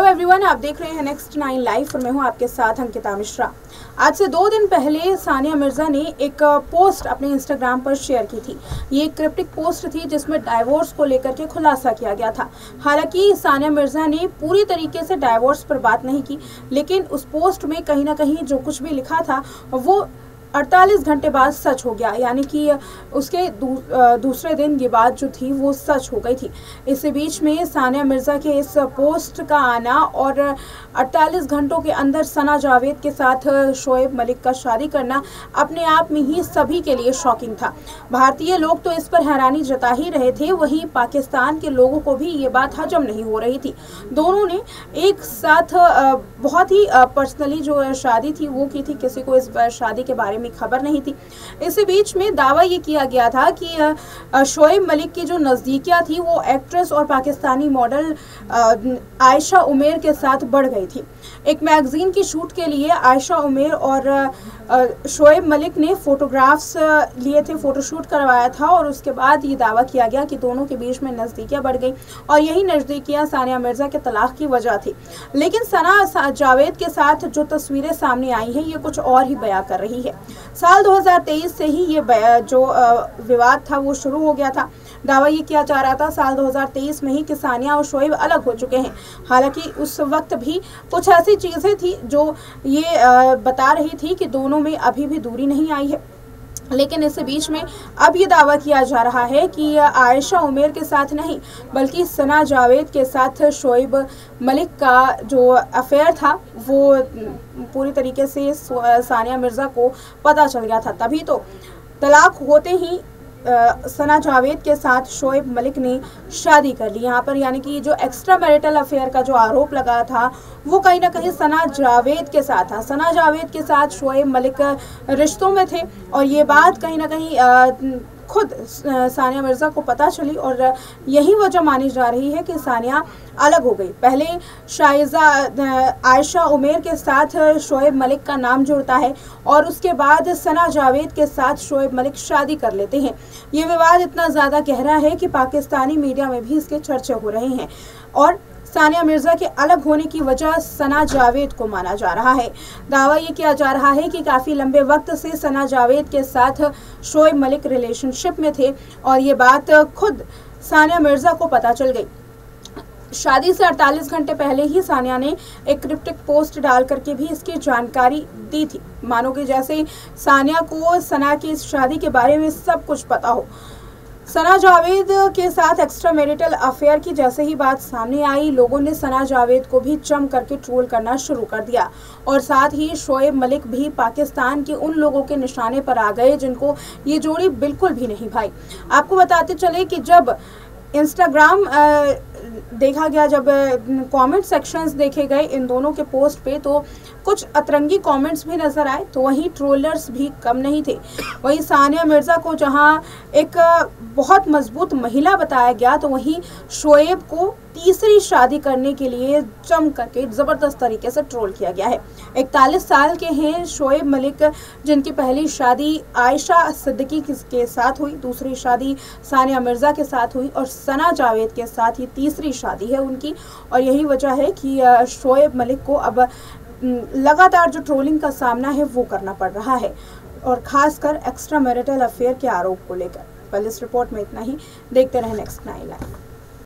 Everyone, आप देख रहे हैं नेक्स्ट 9 लाइव और मैं हूं आपके साथ अंकिता मिश्रा। आज से 2 दिन पहले सानिया मिर्जा ने एक पोस्ट अपने इंस्टाग्राम पर शेयर की थी। ये एक क्रिप्टिक पोस्ट थी जिसमें डाइवोर्स को लेकर के खुलासा किया गया था। हालांकि सानिया मिर्जा ने पूरी तरीके से डाइवोर्स पर बात नहीं की, लेकिन उस पोस्ट में कहीं ना कहीं जो कुछ भी लिखा था वो 48 घंटे बाद सच हो गया, यानी कि उसके दूसरे दिन ये बात जो थी वो सच हो गई थी। इसी बीच में सानिया मिर्जा के इस पोस्ट का आना और 48 घंटों के अंदर सना जावेद के साथ शोएब मलिक का शादी करना अपने आप में ही सभी के लिए शॉकिंग था। भारतीय लोग तो इस पर हैरानी जता ही रहे थे, वहीं पाकिस्तान के लोगों को भी ये बात हजम नहीं हो रही थी। दोनों ने एक साथ बहुत ही पर्सनली जो शादी थी वो की थी, किसी को इस शादी के बारे में खबर नहीं थी। इसी बीच में दावा ये किया गया था कि शोएब मलिक की जो नज़दीकियां थी वो एक्ट्रेस और पाकिस्तानी मॉडल आयशा उमेर के साथ बढ़ गई थी। एक मैगजीन की शूट के लिए आयशा उमेर और शोएब मलिक ने फोटोग्राफ्स लिए थे, फोटोशूट करवाया था और उसके बाद ये दावा किया गया कि दोनों के बीच में नज़दीकियां बढ़ गई और यही नज़दीकियां सानिया मिर्जा के तलाक की वजह थी। लेकिन सना जावेद के साथ जो तस्वीरें सामने आई हैं ये कुछ और ही बयां कर रही है। साल 2023 से ही ये जो विवाद था वो शुरू हो गया था। दावा ये किया जा रहा था साल 2023 में ही कि सानिया और शोएब अलग हो चुके हैं। हालांकि उस वक्त भी कुछ ऐसी चीज़ें थी जो ये बता रही थी कि दोनों में अभी भी दूरी नहीं आई है। लेकिन इस बीच में अब ये दावा किया जा रहा है कि आयशा उमेर के साथ नहीं बल्कि सना जावेद के साथ शोएब मलिक का जो अफेयर था वो पूरी तरीके से सानिया मिर्ज़ा को पता चल गया था। तभी तो तलाक होते ही सना जावेद के साथ शोएब मलिक ने शादी कर ली यहाँ पर, यानी कि जो एक्स्ट्रा मैरिटल अफेयर का जो आरोप लगा था वो कहीं ना कहीं सना जावेद के साथ था। सना जावेद के साथ शोएब मलिक रिश्तों में थे और ये बात कहीं ना कहीं खुद सानिया मिर्ज़ा को पता चली और यही वजह मानी जा रही है कि सानिया अलग हो गई। पहले आयशा उमेर के साथ शोएब मलिक का नाम जुड़ता है और उसके बाद सना जावेद के साथ शोएब मलिक शादी कर लेते हैं। ये विवाद इतना ज़्यादा गहरा है कि पाकिस्तानी मीडिया में भी इसके चर्चे हो रहे हैं और सानिया मिर्जा के अलग होने की वजह सना जावेद को माना जा रहा है। दावा ये किया जा रहा है कि काफ़ी लंबे वक्त से सना जावेद के साथ शोएब मलिक रिलेशनशिप में थे और ये बात खुद सानिया मिर्जा को पता चल गई। शादी से 48 घंटे पहले ही सानिया ने एक क्रिप्टिक पोस्ट डाल करके भी इसकी जानकारी दी थी, मानो कि जैसे सानिया को सना की इस शादी के बारे में सब कुछ पता हो। सना जावेद के साथ एक्स्ट्रा मैरिटल अफेयर की जैसे ही बात सामने आई, लोगों ने सना जावेद को भी जम करके ट्रोल करना शुरू कर दिया और साथ ही शोएब मलिक भी पाकिस्तान के उन लोगों के निशाने पर आ गए जिनको ये जोड़ी बिल्कुल भी नहीं भाई। आपको बताते चले कि जब इंस्टाग्राम देखा गया, जब कमेंट सेक्शंस देखे गए इन दोनों के पोस्ट पे तो कुछ अतरंगी कमेंट्स भी नज़र आए, तो वहीं ट्रोलर्स भी कम नहीं थे। वहीं सानिया मिर्ज़ा को जहां एक बहुत मजबूत महिला बताया गया तो वहीं शोएब को तीसरी शादी करने के लिए जम करके ज़बरदस्त तरीके से ट्रोल किया गया है। 41 साल के हैं शोएब मलिक, जिनकी पहली शादी आयशा सिद्दीकी के साथ हुई, दूसरी शादी सानिया मिर्ज़ा के साथ हुई और सना जावेद के साथ ये तीसरी शादी है उनकी। और यही वजह है कि शोएब मलिक को अब लगातार जो ट्रोलिंग का सामना है वो करना पड़ रहा है और ख़ासकर एक्स्ट्रा मैरिटल अफेयर के आरोप को लेकर। पहले इस रिपोर्ट में इतना ही। देखते रहें नेक्स्ट 9 लाइव।